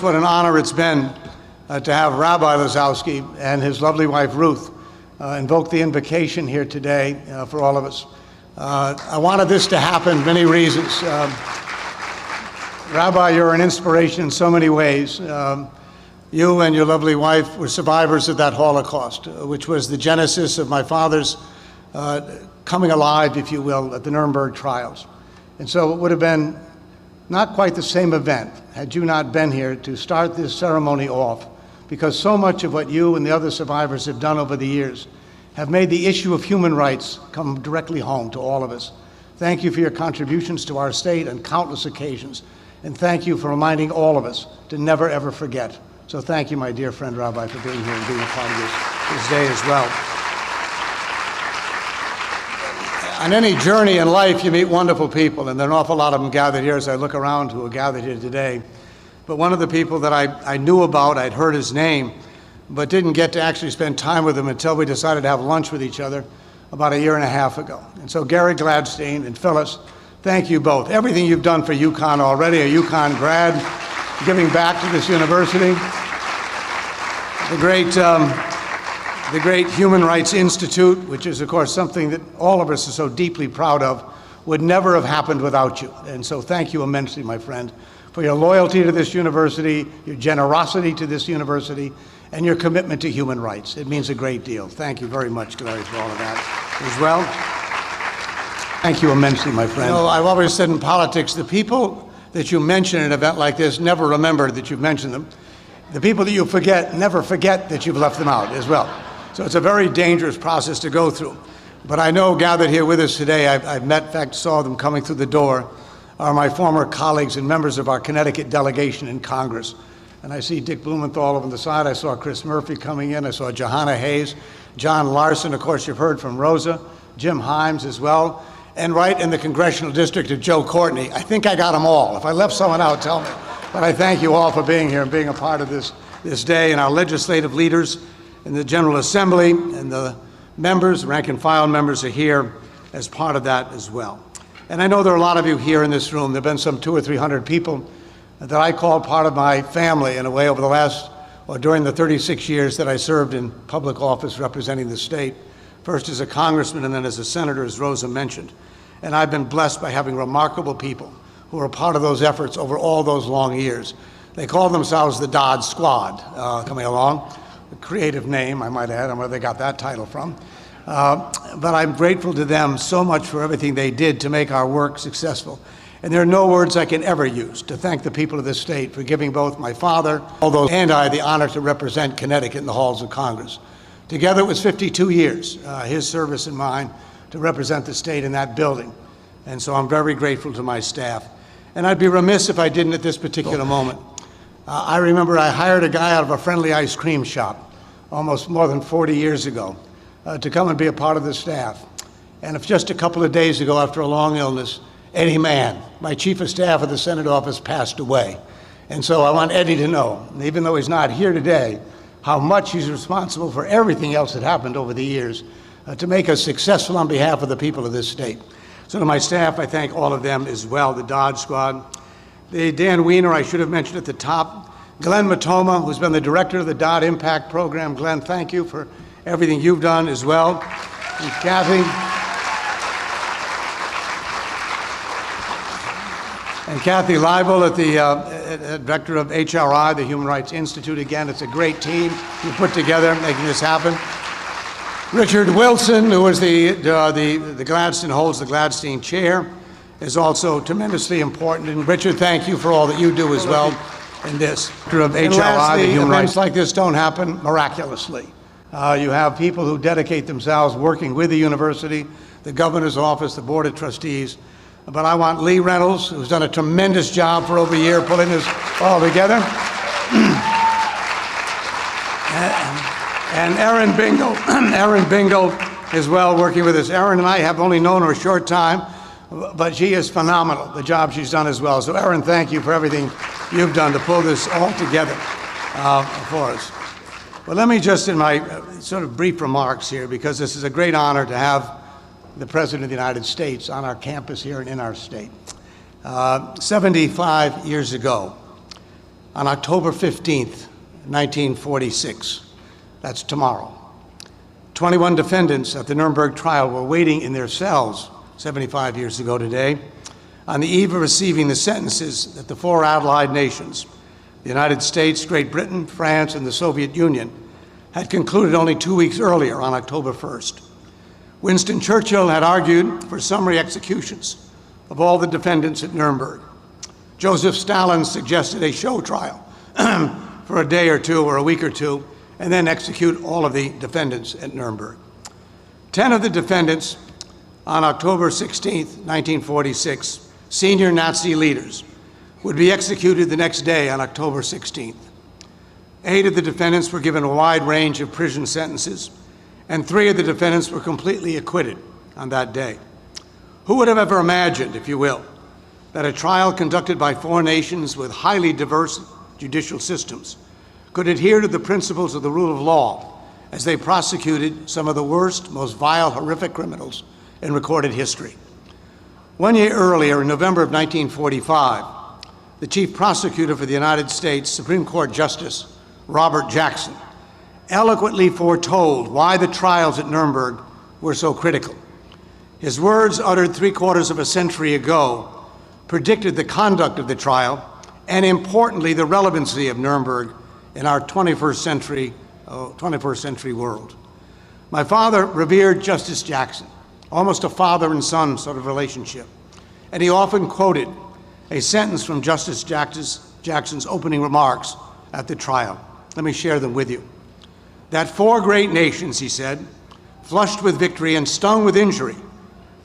just what an honor it's been to have Rabbi Lazowski and his lovely wife Ruth invoke the invocation here today for all of us. I wanted this to happen many reasons. Rabbi, you're an inspiration in so many ways. You and your lovely wife were survivors of that Holocaust, which was the genesis of my father's coming alive, if you will, at the Nuremberg trials. And so it would have been not quite the same event had you not been here to start this ceremony off, because so much of what you and the other survivors have done over the years have made the issue of human rights come directly home to all of us. Thank you for your contributions to our state on countless occasions, and thank you for reminding all of us to never ever forget. So thank you, my dear friend Rabbi, for being here and being a part of this day as well. On any journey in life, you meet wonderful people, and there are an awful lot of them gathered here as I look around who are gathered here today. But one of the people that I knew about, I'd heard his name, but didn't get to actually spend time with him until we decided to have lunch with each other about a year and a half ago. And so Gary Gladstein and Phyllis, thank you both. Everything you've done for UConn already, a UConn grad, giving back to this university, the great Human Rights Institute, which is, of course, something that all of us are so deeply proud of, would never have happened without you. And so thank you immensely, my friend, for your loyalty to this university, your generosity to this university, and your commitment to human rights. It means a great deal. Thank you very much, Gary, for all of that as well. Thank you immensely, my friend. You know, I've always said in politics, the people that you mention at an event like this never remember that you've mentioned them. The people that you forget never forget that you've left them out as well. So it's a very dangerous process to go through. But I know gathered here with us today, I've met, in fact, saw them coming through the door, are my former colleagues and members of our Connecticut delegation in Congress. And I see Dick Blumenthal over on the side. I saw Chris Murphy coming in. I saw Johanna Hayes, John Larson, of course, you've heard from Rosa, Jim Himes as well, and right in the congressional district of Joe Courtney. I think I got them all. If I left someone out, tell me. But I thank you all for being here and being a part of this day, and our legislative leaders in the General Assembly and the members, rank and file members are here as part of that as well. And I know there are a lot of you here in this room. There have been some 200 or 300 people that I call part of my family in a way over the last, or during the 36 years that I served in public office representing the state, first as a congressman and then as a senator, as Rosa mentioned. And I've been blessed by having remarkable people who are a part of those efforts over all those long years. They call themselves the Dodd Squad, coming along. A creative name, I might add. I don't know where they got that title from. But I'm grateful to them so much for everything they did to make our work successful. And there are no words I can ever use to thank the people of this state for giving both my father and I the honor to represent Connecticut in the halls of Congress. Together it was 52 years, his service and mine, to represent the state in that building. And so I'm very grateful to my staff. And I'd be remiss if I didn't at this particular moment. I remember I hired a guy out of a friendly ice cream shop almost more than 40 years ago to come and be a part of the staff. And if just a couple of days ago, after a long illness, Eddie Mann, my chief of staff at the Senate office, passed away. And so I want Eddie to know, even though he's not here today, how much he's responsible for everything else that happened over the years to make us successful on behalf of the people of this state. So to my staff, I thank all of them as well, the Dodd Squad. Dan Wiener, I should have mentioned at the top. Glenn Matoma, who's been the director of the Dodd Impact Program. Glenn, thank you for everything you've done as well. And Kathy. And Kathy Leibel at the director of HRI, the Human Rights Institute. Again, it's a great team you put together making this happen. Richard Wilson, who is the Gladstein, holds the Gladstein chair, is also tremendously important. And Richard, thank you for all that you do as well in this. Of HRI, lastly, the human rights like this don't happen miraculously. You have people who dedicate themselves working with the university, the governor's office, the board of trustees. But I want Lee Reynolds, who's done a tremendous job for over a year pulling this all together. And Erin Bingo, Erin Bingo as well, working with us. Erin and I have only known her a short time, but she is phenomenal, the job she's done as well. So Erin, thank you for everything you've done to pull this all together for us. Well, let me just, in my sort of brief remarks here, because this is a great honor to have the President of the United States on our campus here and in our state. 75 years ago, on October 15th, 1946. That's tomorrow. 21 defendants at the Nuremberg trial were waiting in their cells 75 years ago today on the eve of receiving the sentences that the four Allied nations, the United States, Great Britain, France, and the Soviet Union, had concluded only 2 weeks earlier on October 1st. Winston Churchill had argued for summary executions of all the defendants at Nuremberg. Joseph Stalin suggested a show trial for a day or two or a week or two, and then execute all of the defendants at Nuremberg. 10 of the defendants on October 16, 1946, senior Nazi leaders, would be executed the next day on October 16th. 8 of the defendants were given a wide range of prison sentences, and 3 of the defendants were completely acquitted on that day. Who would have ever imagined, if you will, that a trial conducted by 4 nations with highly diverse judicial systems could adhere to the principles of the rule of law as they prosecuted some of the worst, most vile, horrific criminals in recorded history? 1 year earlier, in November of 1945, the chief prosecutor for the United States Supreme Court Justice Robert Jackson eloquently foretold why the trials at Nuremberg were so critical. His words, uttered 3/4 of a century ago, predicted the conduct of the trial and, importantly, the relevancy of Nuremberg in our 21st century world. My father revered Justice Jackson, almost a father and son sort of relationship, and he often quoted a sentence from Justice Jackson's opening remarks at the trial. Let me share them with you. That 4 great nations, he said, flushed with victory and stung with injury,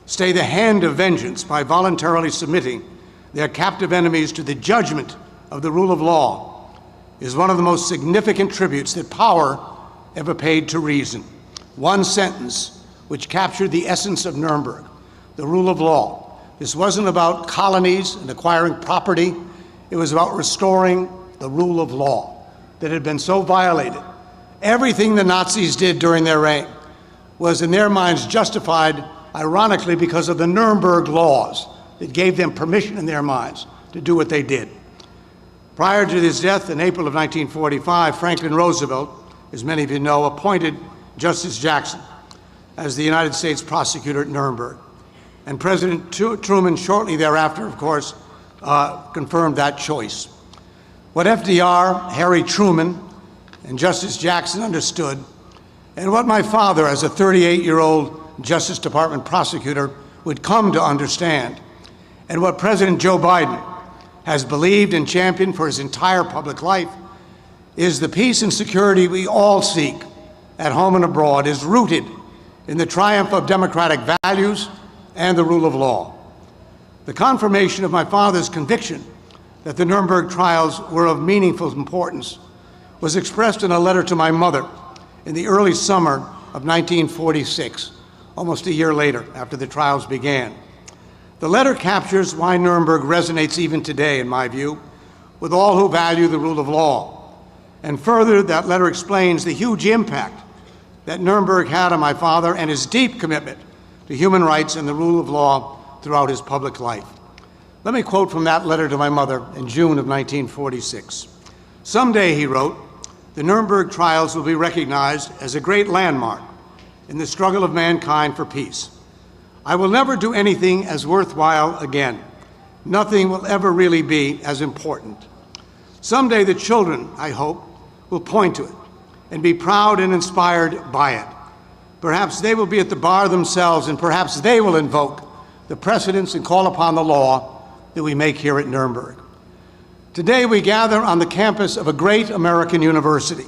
stay the hand of vengeance by voluntarily submitting their captive enemies to the judgment of the rule of law, is one of the most significant tributes that power ever paid to reason. One sentence which captured the essence of Nuremberg, the rule of law. This wasn't about colonies and acquiring property. It was about restoring the rule of law that had been so violated. Everything the Nazis did during their reign was, in their minds, justified, ironically, because of the Nuremberg laws that gave them permission in their minds to do what they did. Prior to his death in April of 1945, Franklin Roosevelt, as many of you know, appointed Justice Jackson as the United States prosecutor at Nuremberg. And President Truman, shortly thereafter, of course, confirmed that choice. What FDR, Harry Truman, and Justice Jackson understood, and what my father, as a 38-year-old Justice Department prosecutor, would come to understand, and what President Joe Biden has believed and championed for his entire public life, is the peace and security we all seek at home and abroad is rooted in the triumph of democratic values and the rule of law. The confirmation of my father's conviction that the Nuremberg trials were of meaningful importance was expressed in a letter to my mother in the early summer of 1946, almost a year later after the trials began. The letter captures why Nuremberg resonates even today, in my view, with all who value the rule of law. And further, that letter explains the huge impact that Nuremberg had on my father and his deep commitment to human rights and the rule of law throughout his public life. Let me quote from that letter to my mother in June of 1946. "Someday," he wrote, "the Nuremberg trials will be recognized as a great landmark in the struggle of mankind for peace. I will never do anything as worthwhile again. Nothing will ever really be as important. Someday the children, I hope, will point to it and be proud and inspired by it. Perhaps they will be at the bar themselves, and perhaps they will invoke the precedents and call upon the law that we make here at Nuremberg." Today we gather on the campus of a great American university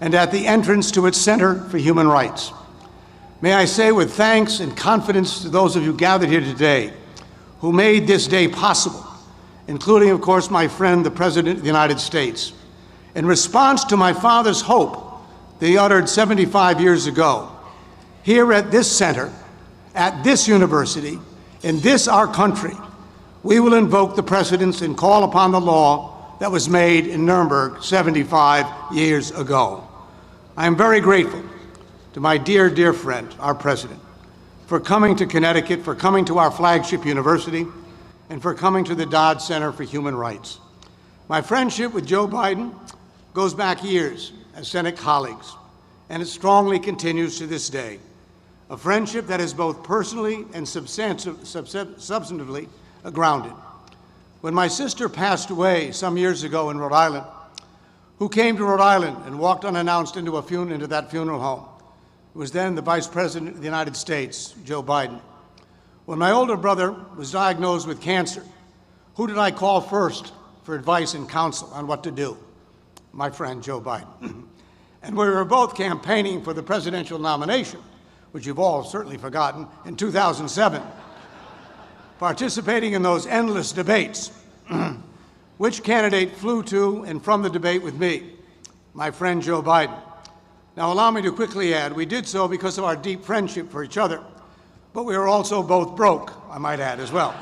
and at the entrance to its Center for Human Rights. May I say with thanks and confidence to those of you gathered here today who made this day possible, including, of course, my friend, the President of the United States. In response to my father's hope that he uttered 75 years ago, here at this center, at this university, in this our country, we will invoke the precedents and call upon the law that was made in Nuremberg 75 years ago. I am very grateful to my dear, dear friend, our president, for coming to Connecticut, for coming to our flagship university, and for coming to the Dodd Center for Human Rights. My friendship with Joe Biden goes back years as Senate colleagues, and it strongly continues to this day. A friendship that is both personally and substantively grounded. When my sister passed away some years ago in Rhode Island, who came to Rhode Island and walked unannounced into that funeral home? It was then the Vice President of the United States, Joe Biden. When my older brother was diagnosed with cancer, who did I call first for advice and counsel on what to do? My friend, Joe Biden. And we were both campaigning for the presidential nomination, which you've all certainly forgotten, in 2007, participating in those endless debates. Which candidate flew to and from the debate with me? My friend, Joe Biden. Now, allow me to quickly add, we did so because of our deep friendship for each other, but we were also both broke, I might add, as well.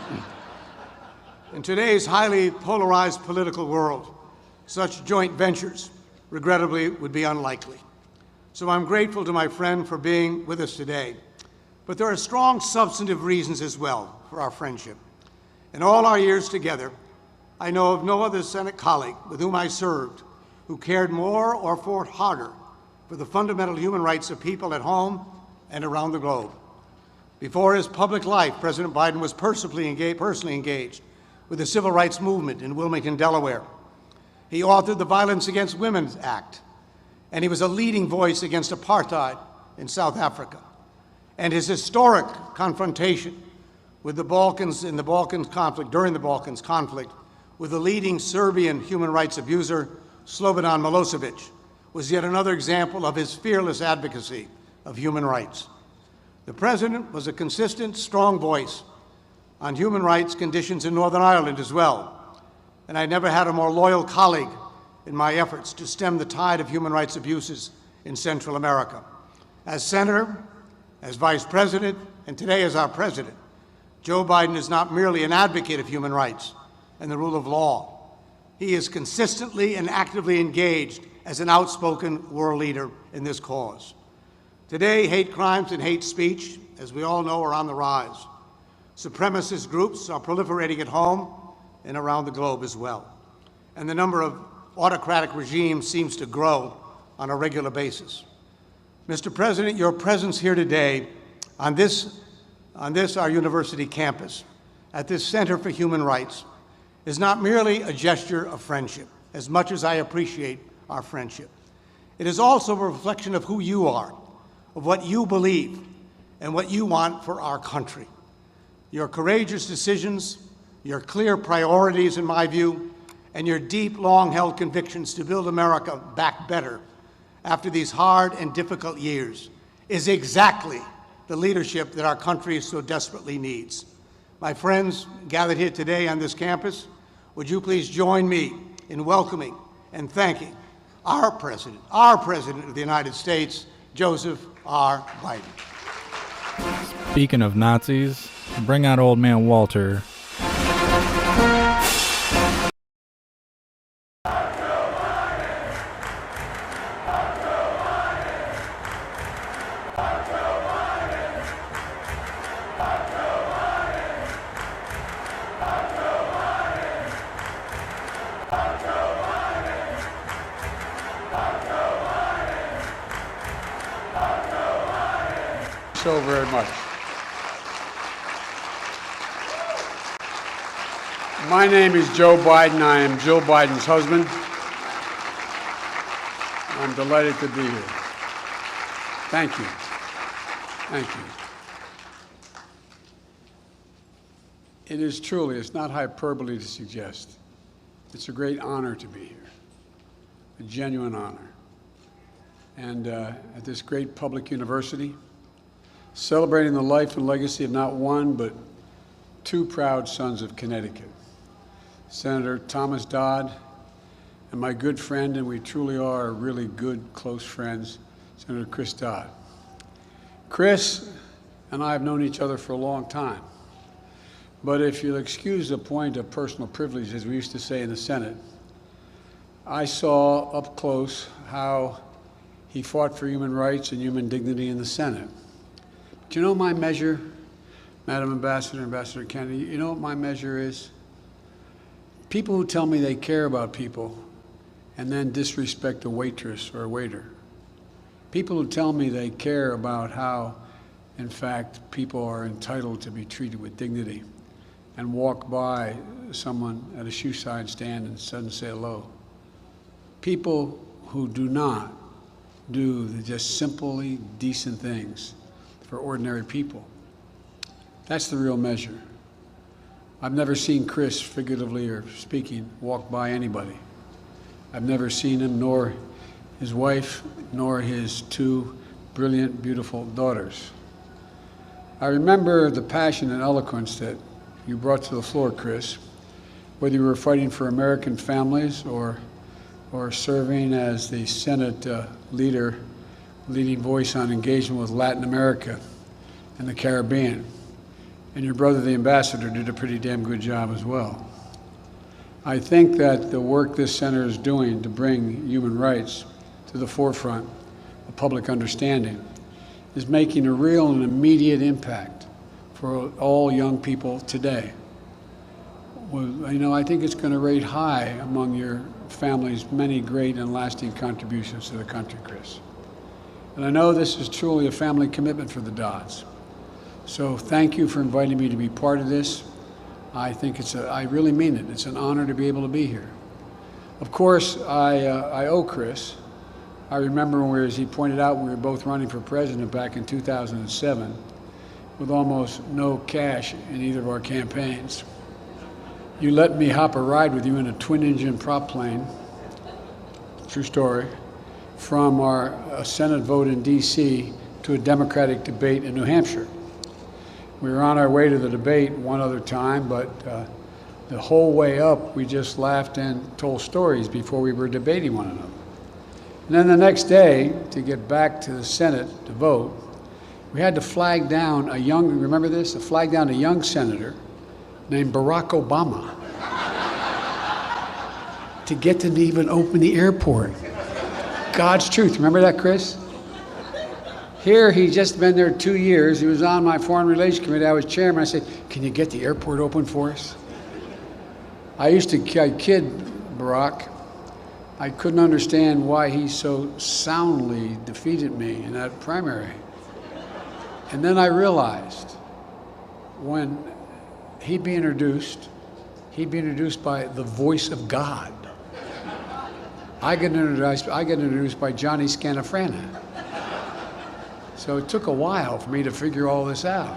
In today's highly polarized political world, such joint ventures, regrettably, would be unlikely. So I'm grateful to my friend for being with us today. But there are strong substantive reasons as well for our friendship. In all our years together, I know of no other Senate colleague with whom I served who cared more or fought harder for the fundamental human rights of people at home and around the globe. Before his public life, President Biden was personally engaged with the civil rights movement in Wilmington, Delaware. He authored the Violence Against Women Act, and he was a leading voice against apartheid in South Africa. And his historic confrontation with the Balkans during the Balkans conflict, with the leading Serbian human rights abuser, Slobodan Milosevic, was yet another example of his fearless advocacy of human rights. The President was a consistent, strong voice on human rights conditions in Northern Ireland as well, and I never had a more loyal colleague in my efforts to stem the tide of human rights abuses in Central America. As Senator, as Vice President, and today as our President, Joe Biden is not merely an advocate of human rights and the rule of law. He is consistently and actively engaged as an outspoken world leader in this cause. Today, hate crimes and hate speech, as we all know, are on the rise. Supremacist groups are proliferating at home and around the globe as well. And the number of autocratic regimes seems to grow on a regular basis. Mr. President, your presence here today on this our university campus, at this Center for Human Rights, is not merely a gesture of friendship, as much as I appreciate our friendship. It is also a reflection of who you are, of what you believe, and what you want for our country. Your courageous decisions, your clear priorities, in my view, and your deep, long-held convictions to build America back better after these hard and difficult years is exactly the leadership that our country so desperately needs. My friends gathered here today on this campus, would you please join me in welcoming and thanking our President of the United States, Joseph R. Biden. Speaking of Nazis, bring out old man Walter. So very much. My name is Joe Biden. I am Jill Biden's husband. I'm delighted to be here. Thank you. Thank you. It is truly, it's not hyperbole to suggest, it's a great honor to be here, a genuine honor. And at this great public university, celebrating the life and legacy of not one, but two proud sons of Connecticut, Senator Thomas Dodd and my good friend, and we truly are really good, close friends, Senator Chris Dodd. Chris and I have known each other for a long time, but if you'll excuse a point of personal privilege, as we used to say in the Senate, I saw up close how he fought for human rights and human dignity in the Senate. Do you know my measure, Madam Ambassador, Ambassador Kennedy? You know what my measure is? People who tell me they care about people and then disrespect a waitress or a waiter. People who tell me they care about how, in fact, people are entitled to be treated with dignity and walk by someone at a shoe sign stand and suddenly say hello. People who do not do the just simply decent things for ordinary people. That's the real measure. I've never seen Chris, figuratively or speaking, walk by anybody. I've never seen him, nor his wife, nor his two brilliant, beautiful daughters. I remember the passion and eloquence that you brought to the floor, Chris, whether you were fighting for American families or serving as the Senate leading voice on engagement with Latin America and the Caribbean. And your brother, the ambassador, did a pretty damn good job as well. I think that the work this center is doing to bring human rights to the forefront of public understanding is making a real and immediate impact for all young people today. Well, I think it's going to rate high among your family's many great and lasting contributions to the country, Chris. And I know this is truly a family commitment for the Dodds. So thank you for inviting me to be part of this. I think I really mean it. It's an honor to be able to be here. Of course, I owe Chris. I remember when, as he pointed out, we were both running for president back in 2007 with almost no cash in either of our campaigns. You let me hop a ride with you in a twin-engine prop plane, true story, from our Senate vote in D.C. to a Democratic debate in New Hampshire. We were on our way to the debate one other time, but the whole way up, we just laughed and told stories before we were debating one another. And then the next day, to get back to the Senate to vote, we had to flag down remember this? Flag down a young senator named Barack Obama to get them to even open the airport. God's truth. Remember that, Chris? Here, he'd just been there 2 years. He was on my Foreign Relations Committee. I was chairman. I said, can you get the airport open for us? I used to kid Barack. I couldn't understand why he so soundly defeated me in that primary. And then I realized when he'd be introduced by the voice of God. I get introduced by Johnny Scanafrana. So it took a while for me to figure all this out.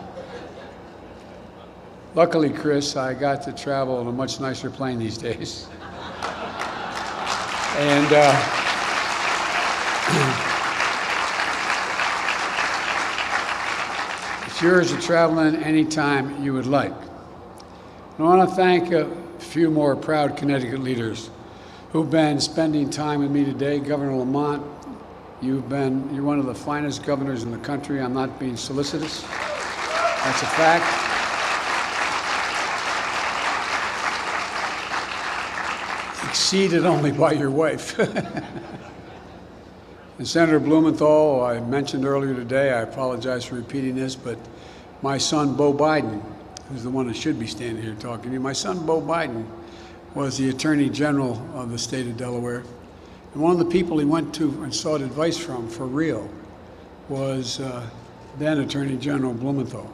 Luckily, Chris, I got to travel on a much nicer plane these days. And it's yours to travel in anytime you would like. I want to thank a few more proud Connecticut leaders who've been spending time with me today. Governor Lamont, you're one of the finest governors in the country. I'm not being solicitous. That's a fact. Exceeded only by your wife. And Senator Blumenthal, I mentioned earlier today, I apologize for repeating this, but my son, Beau Biden, who's the one that should be standing here talking to you, my son, Beau Biden, was the Attorney General of the state of Delaware. And one of the people he went to and sought advice from, for real, was then Attorney General Blumenthal.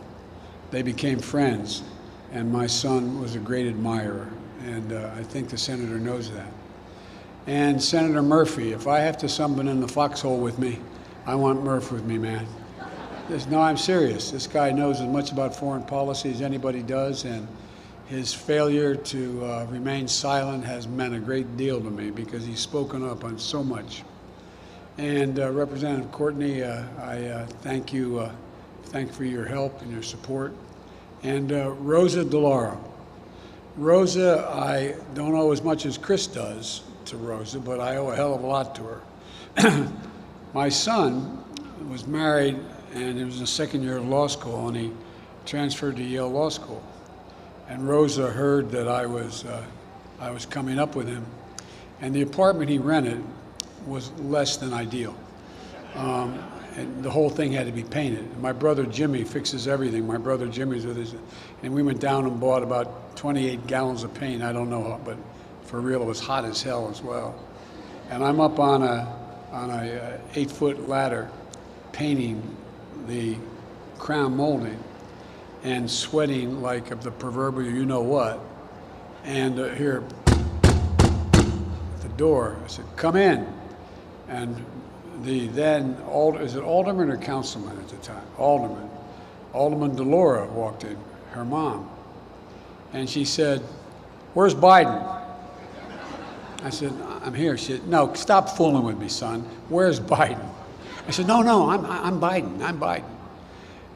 They became friends, and my son was a great admirer, and I think the senator knows that. And Senator Murphy, if I have to summon in the foxhole with me, I want Murph with me, man. No, I'm serious. This guy knows as much about foreign policy as anybody does, and his failure to remain silent has meant a great deal to me because he's spoken up on so much. And Representative Courtney, I thank you for your help and your support. And Rosa DeLauro. Rosa, I don't owe as much as Chris does to Rosa, but I owe a hell of a lot to her. My son was married and he was in the second year of law school, and he transferred to Yale Law School. And Rosa heard that I was coming up with him, and the apartment he rented was less than ideal. And the whole thing had to be painted. And my brother Jimmy fixes everything. My brother Jimmy's with us, and we went down and bought about 28 gallons of paint. I don't know, but For real, it was hot as hell as well. And I'm up on a 8-foot ladder painting the crown molding and sweating like of the proverbial you know what. And here at the door, I said, "Come in." And the then, is it alderman or councilman at the time? Alderman Delora walked in, her mom. And she said, "Where's Biden?" I said, "I'm here." She said, "No, stop fooling with me, son. Where's Biden?" I said, No, I'm Biden.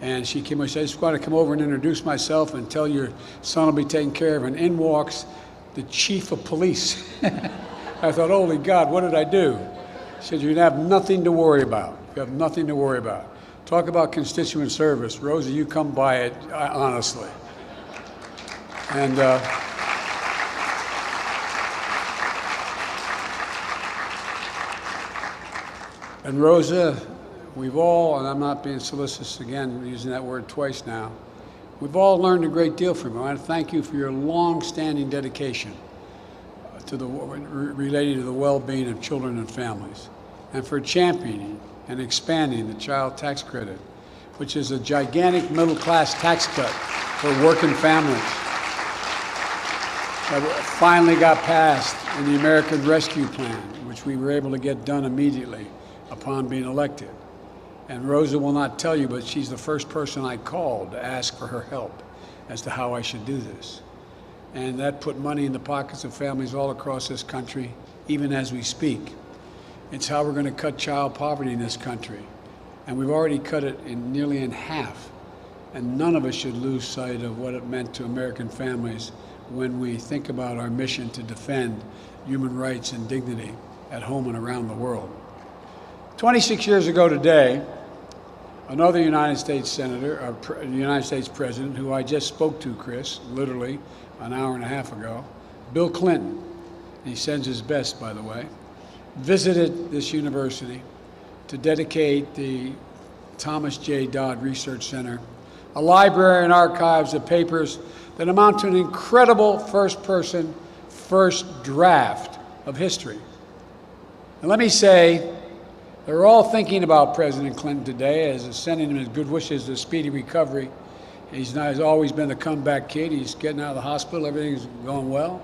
And she came over and said, "I just want to come over and introduce myself and tell your son will be taken care of." And in walks the chief of police. I thought, holy God, what did I do? She said, "You have nothing to worry about. You have nothing to worry about." Talk about constituent service. Rosie, you come by it, honestly. And and Rosa, we've all, and I'm not being solicitous again, using that word twice now, we've all learned a great deal from you. I want to thank you for your long-standing dedication to relating to the well-being of children and families, and for championing and expanding the child tax credit, which is a gigantic middle-class tax cut for working families that finally got passed in the American Rescue Plan, which we were able to get done immediately upon being elected. And Rosa will not tell you, but she's the first person I called to ask for her help as to how I should do this. And that put money in the pockets of families all across this country, even as we speak. It's how we're going to cut child poverty in this country. And we've already cut it nearly in half. And none of us should lose sight of what it meant to American families when we think about our mission to defend human rights and dignity at home and around the world. 26 years ago today, another United States senator, United States president, who I just spoke to, Chris, literally an hour and a half ago, Bill Clinton, and he sends his best, by the way, visited this university to dedicate the Thomas J. Dodd Research Center, a library and archives of papers that amount to an incredible first-person, first draft of history. And let me say, they're all thinking about President Clinton today, as sending him his good wishes of speedy recovery. He's always been a comeback kid. He's getting out of the hospital. Everything's going well.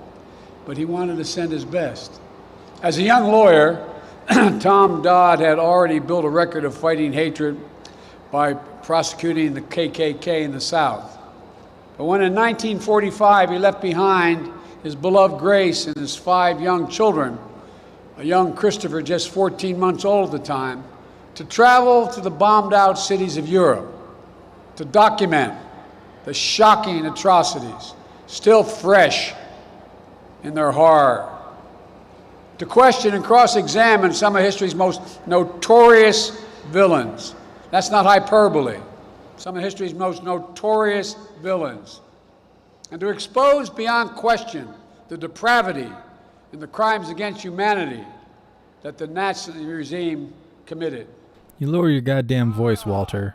But he wanted to send his best. As a young lawyer, Tom Dodd had already built a record of fighting hatred by prosecuting the KKK in the South. But when in 1945 he left behind his beloved Grace and his 5 young children, a young Christopher, just 14 months old at the time, to travel to the bombed-out cities of Europe to document the shocking atrocities still fresh in their horror, to question and cross-examine some of history's most notorious villains. That's not hyperbole. Some of history's most notorious villains. And to expose beyond question the depravity and the crimes against humanity that the Nazi regime committed. You lower your goddamn voice, Walter.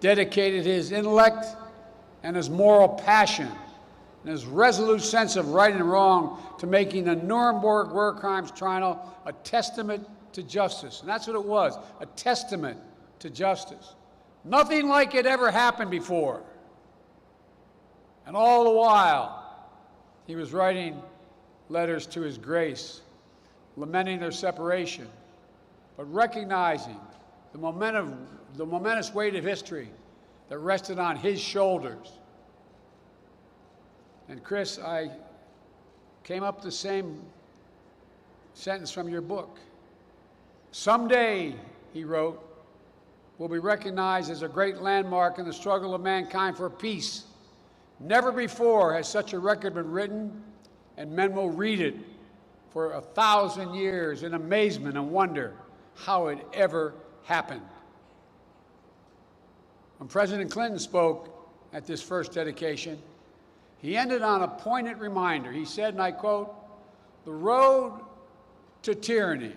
Dedicated his intellect and his moral passion and his resolute sense of right and wrong to making the Nuremberg War Crimes Trial a testament to justice. And that's what it was, a testament to justice. Nothing like it ever happened before. And all the while, he was writing letters to his Grace, lamenting their separation, but recognizing the momentous weight of history that rested on his shoulders. And Chris, I came up with the same sentence from your book. Someday, he wrote, will be recognized as a great landmark in the struggle of mankind for peace. Never before has such a record been written, and men will read it for 1,000 years in amazement and wonder how it ever happened. When President Clinton spoke at this first dedication, he ended on a poignant reminder. He said, and I quote, "The road to tyranny,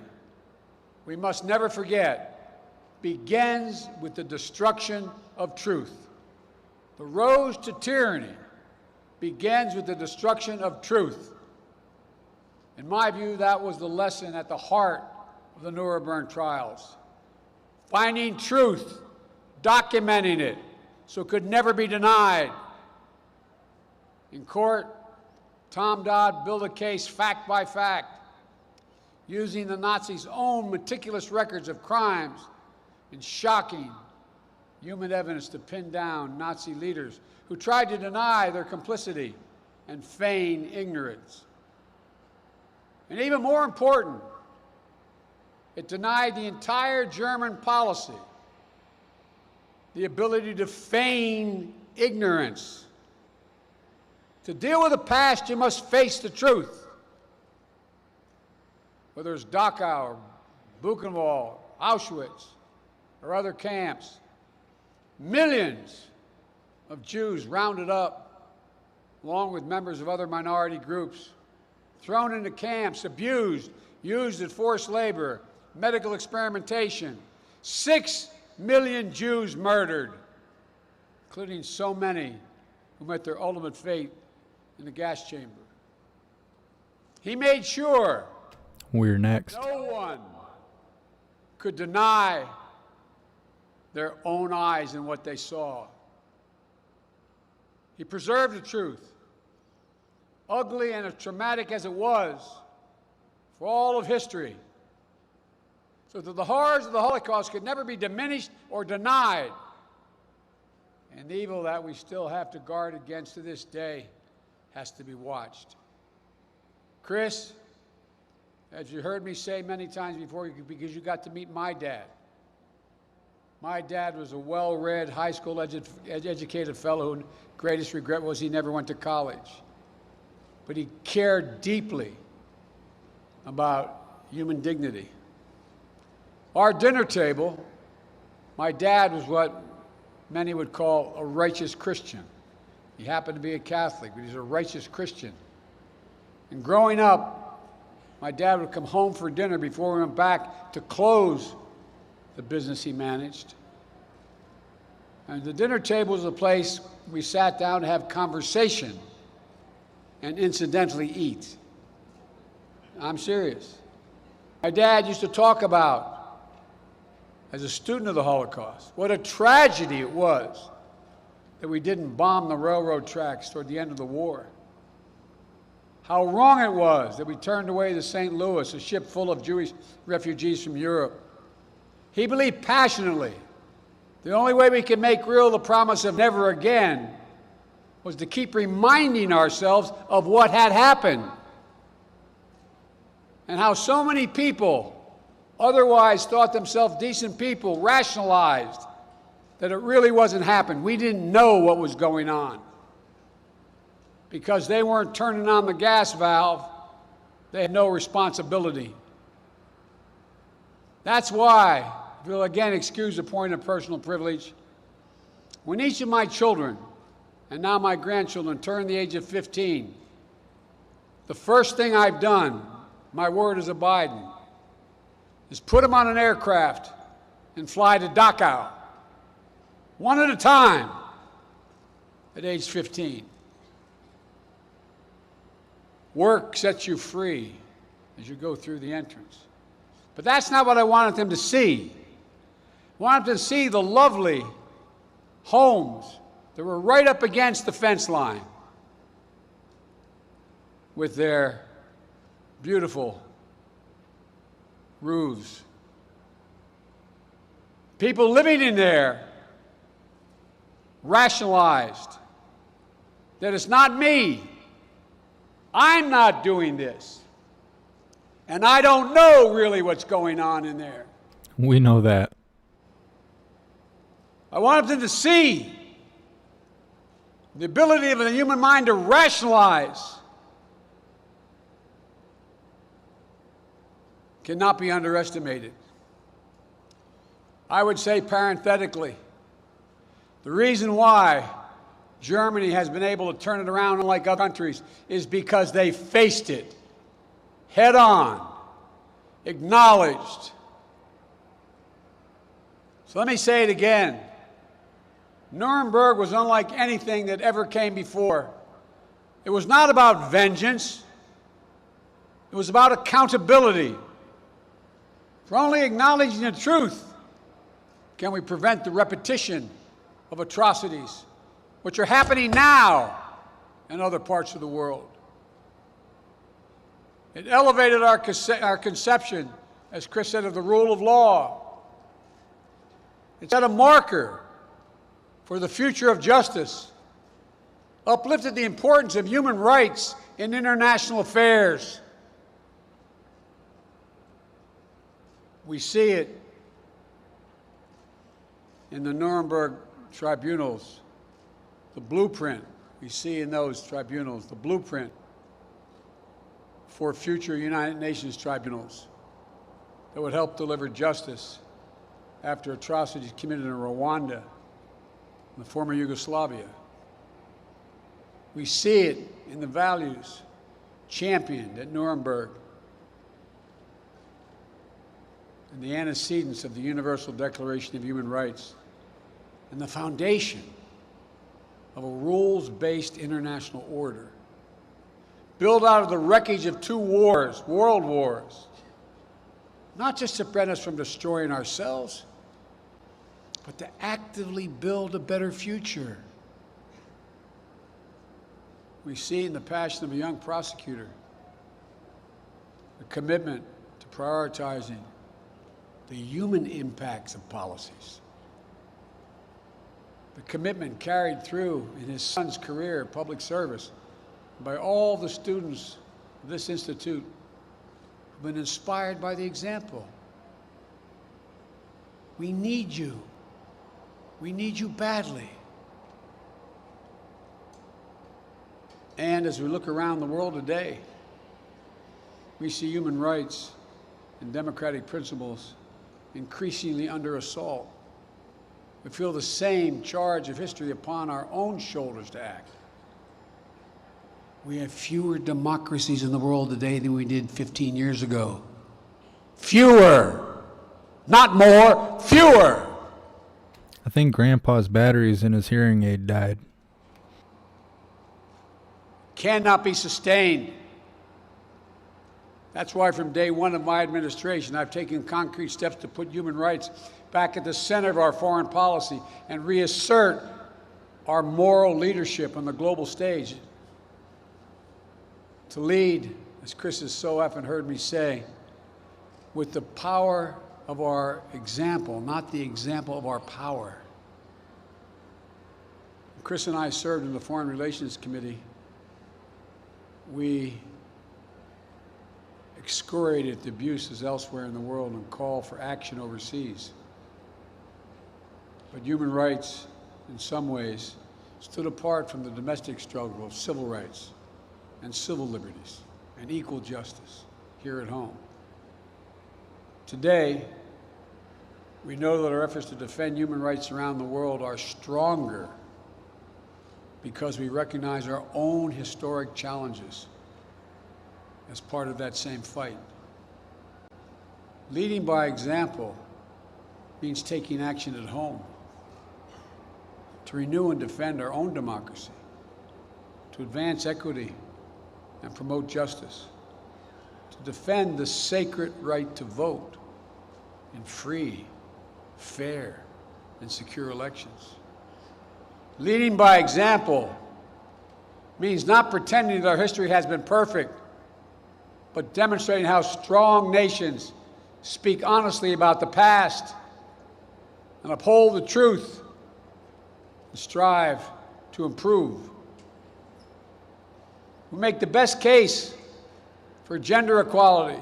we must never forget, begins with the destruction of truth." The road to tyranny begins with the destruction of truth. In my view, that was the lesson at the heart of the Nuremberg trials. Finding truth, documenting it, so it could never be denied. In court, Tom Dodd built a case fact by fact, using the Nazis' own meticulous records of crimes and shocking human evidence to pin down Nazi leaders who tried to deny their complicity and feign ignorance. And even more important, it denied the entire German policy the ability to feign ignorance. To deal with the past, you must face the truth. Whether it's Dachau, or Buchenwald, Auschwitz, or other camps, millions of Jews rounded up, along with members of other minority groups, thrown into camps, abused, used as forced labor, medical experimentation. 6 million Jews murdered, including so many who met their ultimate fate in the gas chamber. He made sure We're next. no one could deny their own eyes and what they saw. He preserved the truth, ugly and as traumatic as it was for all of history, so that the horrors of the Holocaust could never be diminished or denied. And the evil that we still have to guard against to this day has to be watched. Chris, as you heard me say many times before, because you got to meet my dad. My dad was a well-read, high school educated fellow whose greatest regret was he never went to college. But he cared deeply about human dignity. Our dinner table, my dad was what many would call a righteous Christian. He happened to be a Catholic, but he's a righteous Christian. And growing up, my dad would come home for dinner before we went back to close the business he managed. And the dinner table was a place we sat down to have conversation and incidentally eat. I'm serious. My dad used to talk about, as a student of the Holocaust, what a tragedy it was that we didn't bomb the railroad tracks toward the end of the war. How wrong it was that we turned away the St. Louis, a ship full of Jewish refugees from Europe. He believed passionately the only way we could make real the promise of never again was to keep reminding ourselves of what had happened and how so many people otherwise thought themselves decent people rationalized that it really wasn't happening. We didn't know what was going on. Because they weren't turning on the gas valve, they had no responsibility. That's why, if you'll again excuse the point of personal privilege, when each of my children, and now my grandchildren, turn the age of 15, the first thing I've done, my word as a Biden, is put them on an aircraft and fly to Dachau, one at a time, at age 15. Work sets you free as you go through the entrance. But that's not what I wanted them to see. I wanted them to see the lovely homes that were right up against the fence line with their beautiful roofs. People living in there rationalized that it's not me. I'm not doing this. And I don't know really what's going on in there. We know that. I wanted them to see the ability of the human mind to rationalize cannot be underestimated. I would say parenthetically, the reason why Germany has been able to turn it around unlike other countries is because they faced it head on, acknowledged. So let me say it again. Nuremberg was unlike anything that ever came before. It was not about vengeance. It was about accountability. For only acknowledging the truth can we prevent the repetition of atrocities which are happening now in other parts of the world. It elevated our conception, as Chris said, of the rule of law. It set a marker for the future of justice, uplifted the importance of human rights in international affairs. We see it in the Nuremberg tribunals, the blueprint. We see in those tribunals the blueprint for future United Nations tribunals that would help deliver justice after atrocities committed in Rwanda, in the former Yugoslavia. We see it in the values championed at Nuremberg, and the antecedents of the Universal Declaration of Human Rights, and the foundation of a rules-based international order, built out of the wreckage of two wars, world wars, not just to prevent us from destroying ourselves, but to actively build a better future. We see in the passion of a young prosecutor a commitment to prioritizing the human impacts of policies. The commitment carried through in his son's career of public service by all the students of this institute who've been inspired by the example. We need you. We need you badly. And as we look around the world today, we see human rights and democratic principles increasingly under assault. We feel the same charge of history upon our own shoulders to act. We have fewer democracies in the world today than we did 15 years ago. Fewer, not more, fewer. I think Grandpa's batteries in his hearing aid died. Cannot be sustained. That's why from day one of my administration, I've taken concrete steps to put human rights back at the center of our foreign policy and reassert our moral leadership on the global stage. To lead, as Chris has so often heard me say, with the power of our example, not the example of our power. Chris and I served in the Foreign Relations Committee. We excoriated the abuses elsewhere in the world and called for action overseas. But human rights, in some ways, stood apart from the domestic struggle of civil rights and civil liberties and equal justice here at home. Today, we know that our efforts to defend human rights around the world are stronger because we recognize our own historic challenges as part of that same fight. Leading by example means taking action at home to renew and defend our own democracy, to advance equity and promote justice, to defend the sacred right to vote in free, fair, and secure elections. Leading by example means not pretending that our history has been perfect, but demonstrating how strong nations speak honestly about the past and uphold the truth and strive to improve. We make the best case for gender equality,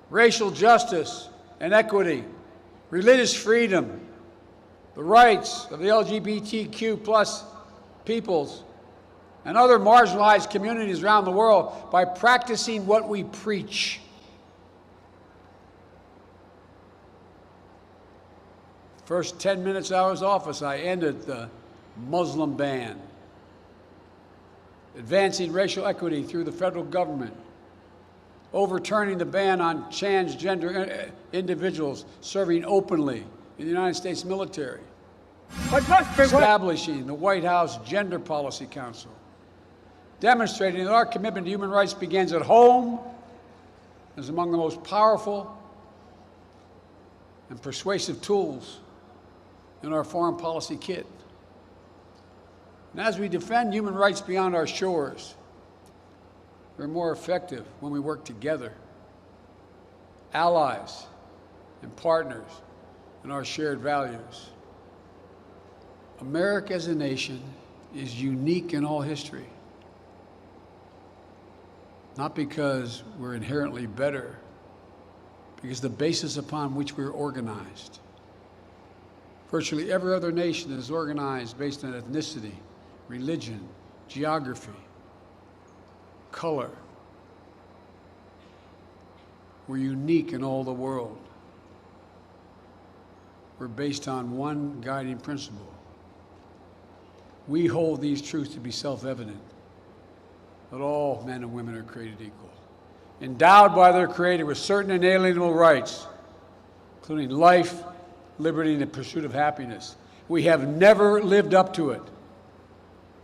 racial justice and equity, religious freedom, the rights of the LGBTQ plus peoples, and other marginalized communities around the world by practicing what we preach. First 10 minutes I was office, I ended the Muslim ban, advancing racial equity through the federal government, overturning the ban on transgender individuals serving openly in the United States military, establishing the White House Gender Policy Council, demonstrating that our commitment to human rights begins at home is among the most powerful and persuasive tools in our foreign policy kit. And as we defend human rights beyond our shores, we're more effective when we work together, allies and partners in our shared values. America as a nation is unique in all history, not because we're inherently better, because the basis upon which we're organized. Virtually every other nation is organized based on ethnicity, religion, geography, color. We're unique in all the world. We're based on one guiding principle. We hold these truths to be self-evident, that all men and women are created equal, endowed by their Creator with certain inalienable rights, including life, liberty, and the pursuit of happiness. We have never lived up to it.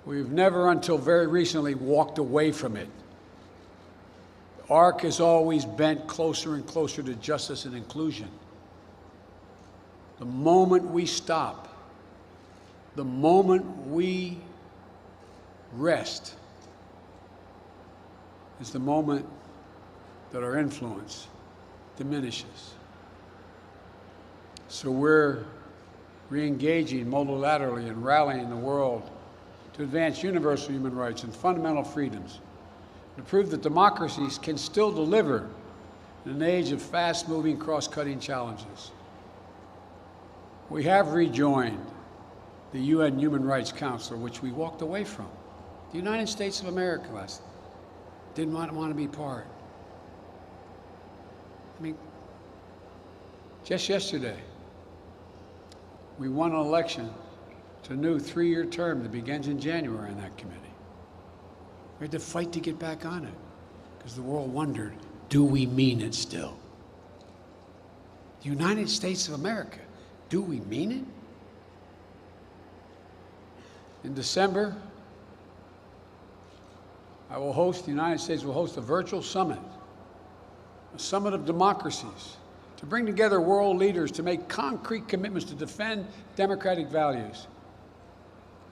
We've never, until very recently, walked away from it. The arc has always bent closer and closer to justice and inclusion. The moment we stop, the moment we rest, is the moment that our influence diminishes. So we're re-engaging multilaterally and rallying the world to advance universal human rights and fundamental freedoms, to prove that democracies can still deliver in an age of fast-moving, cross-cutting challenges. We have rejoined the UN Human Rights Council, which we walked away from. The United States of America didn't want to be part. I mean, just yesterday, we won an election to a new 3-year term that begins in January in that committee. We had to fight to get back on it because the world wondered, do we mean it still? The United States of America, do we mean it? In December, the United States will host a virtual summit, a summit of democracies, to bring together world leaders to make concrete commitments to defend democratic values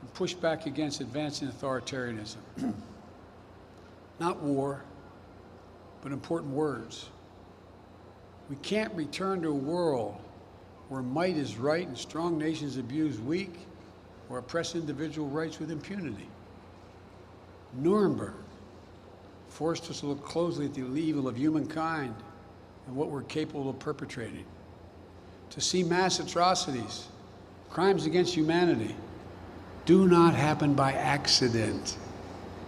and push back against advancing authoritarianism. Not war, but important words. We can't return to a world where might is right and strong nations abuse weak or oppress individual rights with impunity. Nuremberg forced us to look closely at the evil of humankind and what we're capable of perpetrating. To see mass atrocities, crimes against humanity, do not happen by accident.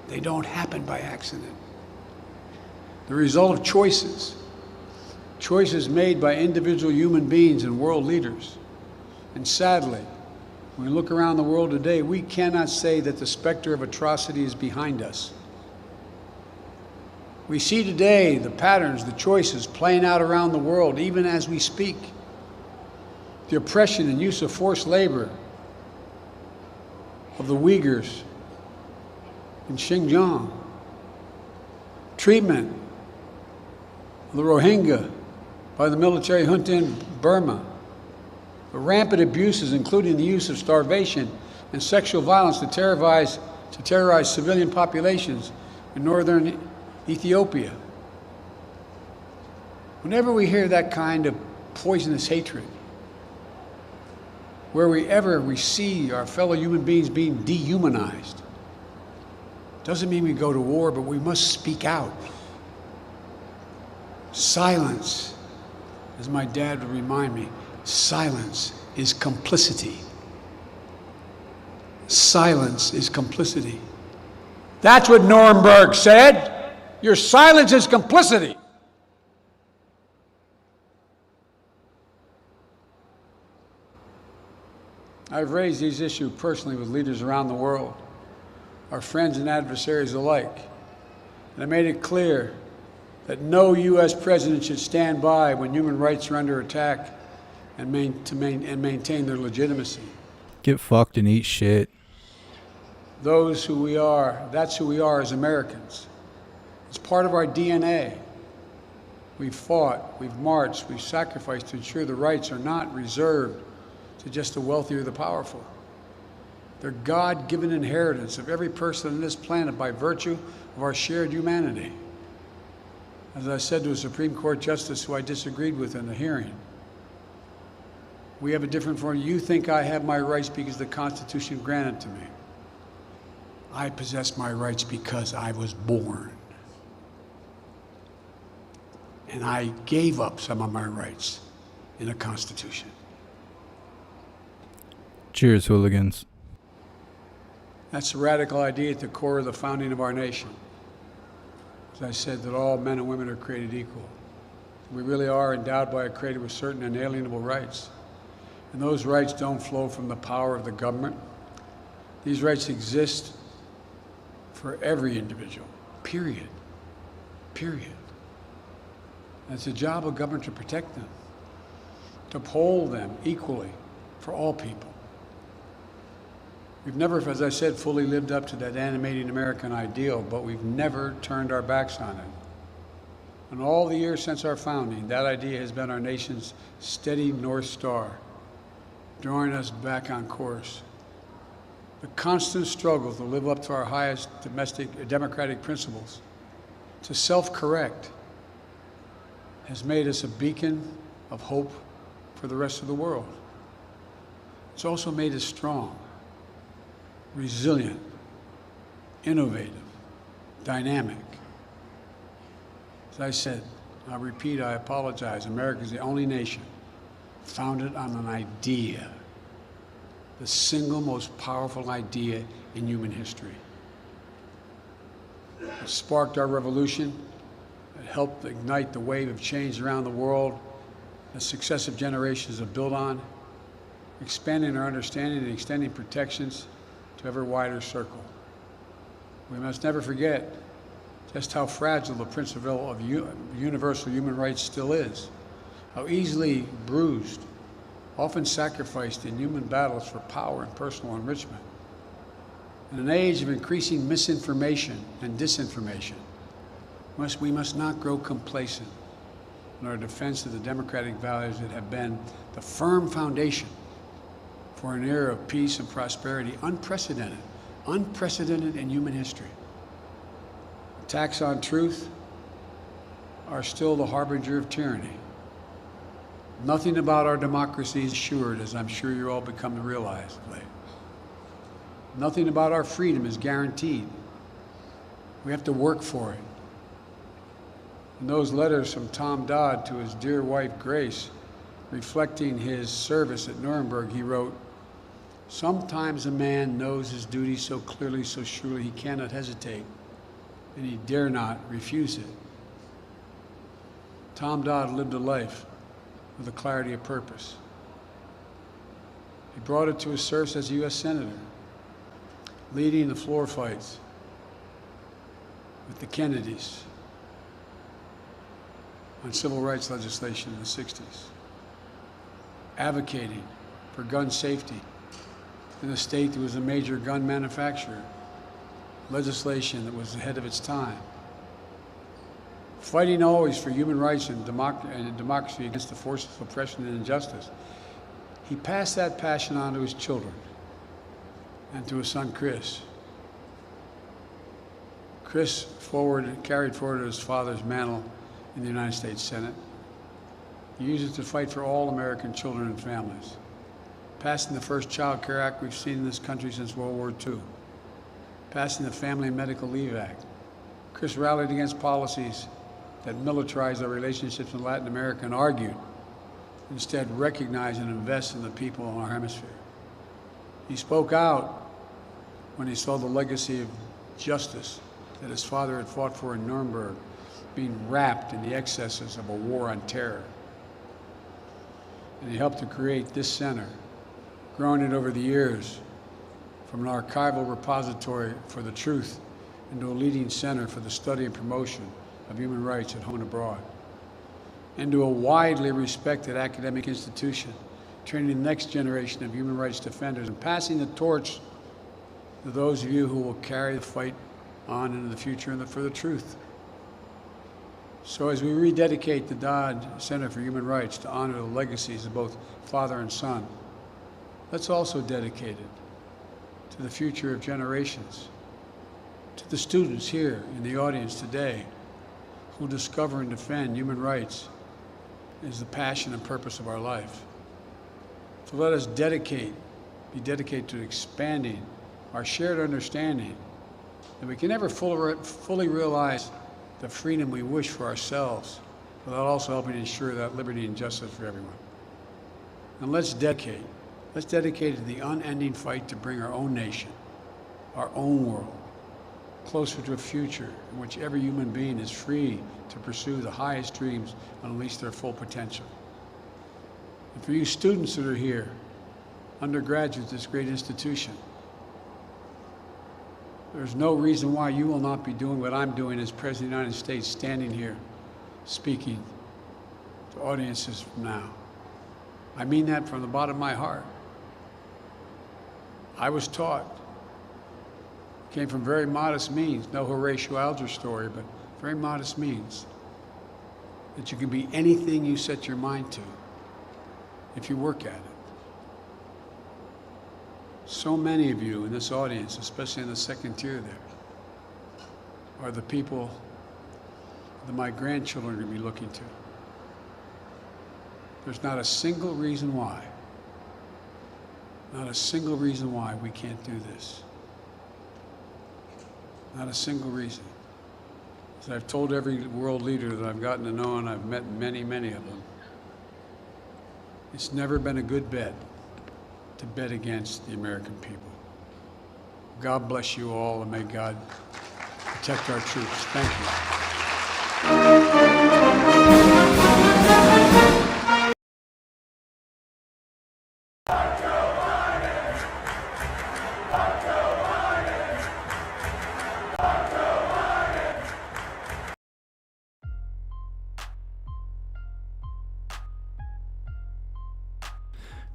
They don't happen by accident. The result of choices made by individual human beings and world leaders. And sadly, when we look around the world today, we cannot say that the specter of atrocity is behind us. We see today the patterns, the choices playing out around the world, even as we speak. The oppression and use of forced labor of the Uyghurs in Xinjiang. Treatment of the Rohingya by the military junta in Burma. The rampant abuses, including the use of starvation and sexual violence to terrorize civilian populations in northern Ethiopia. Whenever we hear that kind of poisonous hatred, wherever we see our fellow human beings being dehumanized, doesn't mean we go to war, but we must speak out. Silence, as my dad would remind me, silence is complicity. Silence is complicity. That's what Nuremberg said. Your silence is complicity. I've raised these issues personally with leaders around the world, our friends and adversaries alike, and I made it clear that no U.S. president should stand by when human rights are under attack and maintain their legitimacy. Get fucked and eat shit. That's who we are as Americans. It's part of our DNA. We've fought, we've marched, we've sacrificed to ensure the rights are not reserved to just the wealthy or the powerful. They're God-given inheritance of every person on this planet by virtue of our shared humanity. As I said to a Supreme Court justice who I disagreed with in the hearing, we have a different form. You think I have my rights because the Constitution granted to me. I possess my rights because I was born. And I gave up some of my rights in the Constitution. Cheers, hooligans. That's the radical idea at the core of the founding of our nation. As I said, that all men and women are created equal. We really are endowed by a Creator with certain inalienable rights. And those rights don't flow from the power of the government. These rights exist for every individual, period. Period. And it's the job of government to protect them, to uphold them equally for all people. We've never, as I said, fully lived up to that animating American ideal, but we've never turned our backs on it. In all the years since our founding, that idea has been our nation's steady North Star, drawing us back on course. The constant struggle to live up to our highest democratic principles, to self-correct, has made us a beacon of hope for the rest of the world. It's also made us strong, resilient, innovative, dynamic. As I said, I repeat, I apologize, America is the only nation founded on an idea, the single most powerful idea in human history. It sparked our revolution. It helped ignite the wave of change around the world that successive generations have built on, expanding our understanding and extending protections to ever wider circle. We must never forget just how fragile the principle of universal human rights still is, how easily bruised, often sacrificed in human battles for power and personal enrichment. In an age of increasing misinformation and disinformation, we must not grow complacent in our defense of the democratic values that have been the firm foundation for an era of peace and prosperity unprecedented in human history. Attacks on truth are still the harbinger of tyranny. Nothing about our democracy is assured, as I'm sure you're all become to realize lately. Nothing about our freedom is guaranteed. We have to work for it. In those letters from Tom Dodd to his dear wife, Grace, reflecting his service at Nuremberg, he wrote, "Sometimes a man knows his duty so clearly, so surely, he cannot hesitate, and he dare not refuse it." Tom Dodd lived a life with a clarity of purpose. He brought it to his service as a U.S. Senator, leading the floor fights with the Kennedys on civil rights legislation in the 60s, advocating for gun safety in a state that was a major gun manufacturer, legislation that was ahead of its time, fighting always for human rights and democracy against the forces of oppression and injustice. He passed that passion on to his children and to his son, Chris. Chris carried forward his father's mantle in the United States Senate. He used it to fight for all American children and families, passing the first Child Care Act we've seen in this country since World War II, passing the Family and Medical Leave Act. Chris rallied against policies that militarized our relationships in Latin America and argued, instead recognize and invest in the people in our hemisphere. He spoke out when he saw the legacy of justice that his father had fought for in Nuremberg being wrapped in the excesses of a war on terror. And he helped to create this center, growing it over the years from an archival repository for the truth into a leading center for the study and promotion of human rights at home and abroad, into a widely respected academic institution, training the next generation of human rights defenders and passing the torch to those of you who will carry the fight on into the future and for the truth. So as we rededicate the Dodd Center for Human Rights to honor the legacies of both father and son, let's also dedicate it to the future of generations, to the students here in the audience today who discover and defend human rights as the passion and purpose of our life. So let us be dedicated to expanding our shared understanding that we can never fully realize the freedom we wish for ourselves without also helping ensure that liberty and justice for everyone. And let's dedicate to the unending fight to bring our own nation, our own world, closer to a future in which every human being is free to pursue the highest dreams and unleash their full potential. And for you students that are here, undergraduates at this great institution, there's no reason why you will not be doing what I'm doing as President of the United States, standing here speaking to audiences from now. I mean that from the bottom of my heart. I was taught, came from very modest means, no Horatio Alger story, but very modest means, that you can be anything you set your mind to if you work at it. So many of you in this audience, especially in the second tier there, are the people that my grandchildren are going to be looking to. There's not a single reason why we can't do this. Not a single reason. As I've told every world leader that I've gotten to know, and I've met many, many of them, it's never been a good bet to bet against the American people. God bless you all, and may God protect our troops. Thank you.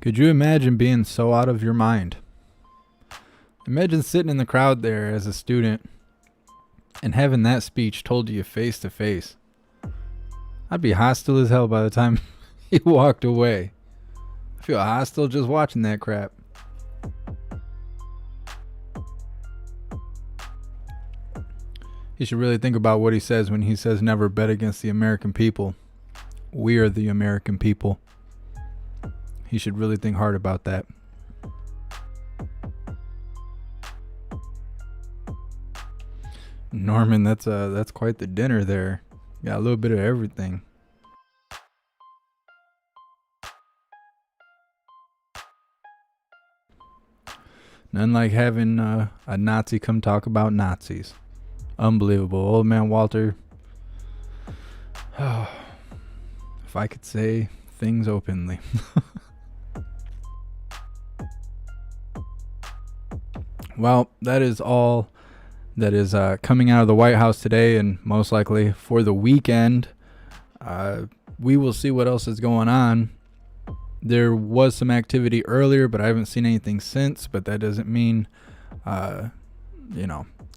Could you imagine being so out of your mind? Imagine sitting in the crowd there as a student and having that speech told to you face to face. I'd be hostile as hell by the time he walked away. I feel hostile just watching that crap. He should really think about what he says when he says never bet against the American people. We are the American people. He should really think hard about that. Norman, that's quite the dinner there. Got a little bit of everything. None like having a Nazi come talk about Nazis. Unbelievable. Old man Walter. Oh, if I could say things openly. Well, that is all that is coming out of the White House today, and most likely for the weekend. We will see what else is going on. There was some activity earlier, but I haven't seen anything since. But that doesn't mean, that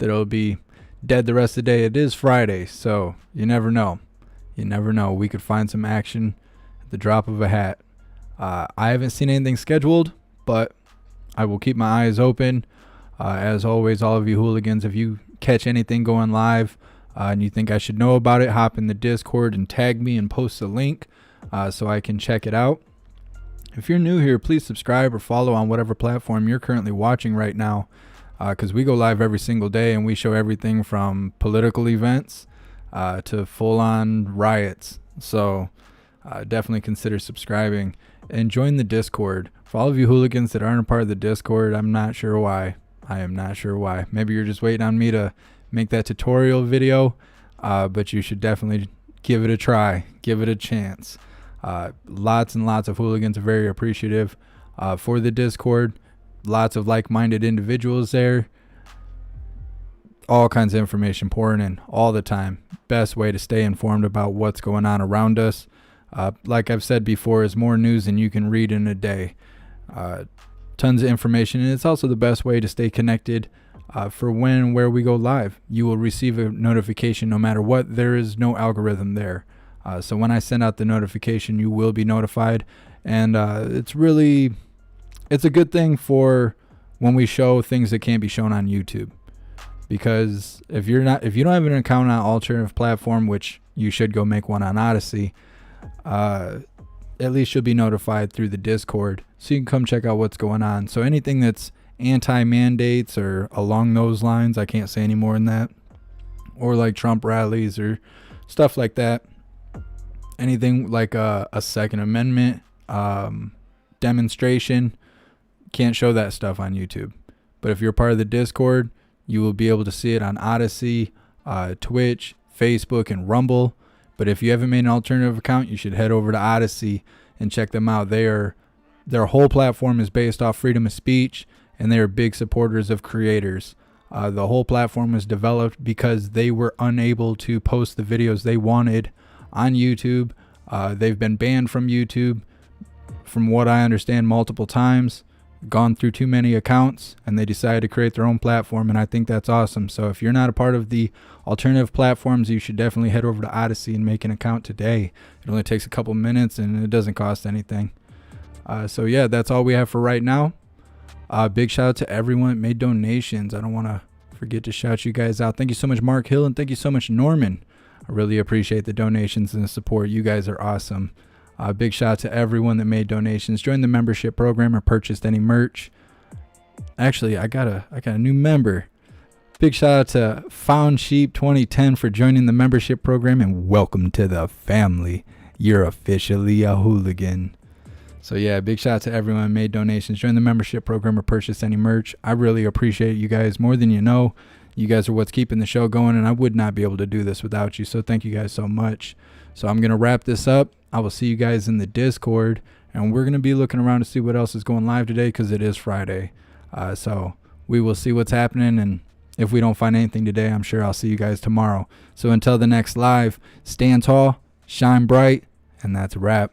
it'll be dead the rest of the day. It is Friday, so you never know. You never know. We could find some action at the drop of a hat. I haven't seen anything scheduled, but I will keep my eyes open. As always, all of you hooligans, if you catch anything going live and you think I should know about it, hop in the Discord and tag me and post a link so I can check it out. If you're new here, please subscribe or follow on whatever platform you're currently watching right now, because we go live every single day and we show everything from political events to full-on riots. So definitely consider subscribing and join the Discord. For all of you hooligans that aren't a part of the Discord, I'm not sure why. I am not sure why. Maybe you're just waiting on me to make that tutorial video, but you should definitely give it a try. Give it a chance. Lots and lots of hooligans are very appreciative for the Discord. Lots of like-minded individuals there. All kinds of information pouring in all the time. Best way to stay informed about what's going on around us. Like I've said before, is more news than you can read in a day. Tons of information, and it's also the best way to stay connected for when and where we go live. You will receive a notification no matter what. There is no algorithm there. So when I send out the notification, you will be notified. And it's a good thing for when we show things that can't be shown on YouTube. Because if you don't have an account on an alternative platform, which you should go make one on Odyssey, at least you'll be notified through the Discord, so you can come check out what's going on. So anything that's anti-mandates or along those lines, I can't say any more than that, or like Trump rallies or stuff like that, anything like a Second Amendment demonstration, can't show that stuff on YouTube. But if you're part of the Discord, you will be able to see it on Odyssey, Twitch, Facebook, and Rumble. But if you haven't made an alternative account, you should head over to Odyssey and check them out. Their whole platform is based off freedom of speech, and they are big supporters of creators. The whole platform was developed because they were unable to post the videos they wanted on YouTube. They've been banned from YouTube, from what I understand, multiple times, gone through too many accounts, and they decided to create their own platform, and I think that's awesome. So if you're not a part of the alternative platforms, you should definitely head over to Odyssey and make an account today. It only takes a couple minutes, and it doesn't cost anything. So yeah, that's all we have for right now. Big shout out to everyone that made donations. I don't want to forget to shout you guys out. Thank you so much, Mark Hill, and thank you so much, Norman. I really appreciate the donations and the support. You guys are awesome. Big shout out to everyone that made donations, joined the membership program, or purchased any merch. Actually, I got a new member. Big shout out to Found Sheep 2010 for joining the membership program, and welcome to the family. You're officially a hooligan. So yeah, big shout out to everyone who made donations, joined the membership program, or purchased any merch. I really appreciate you guys more than you know. You guys are what's keeping the show going, and I would not be able to do this without you. So thank you guys so much. So I'm going to wrap this up. I will see you guys in the Discord, and we're going to be looking around to see what else is going live today, because it is Friday. So we will see what's happening, and if we don't find anything today, I'm sure I'll see you guys tomorrow. So until the next live, stand tall, shine bright, and that's a wrap.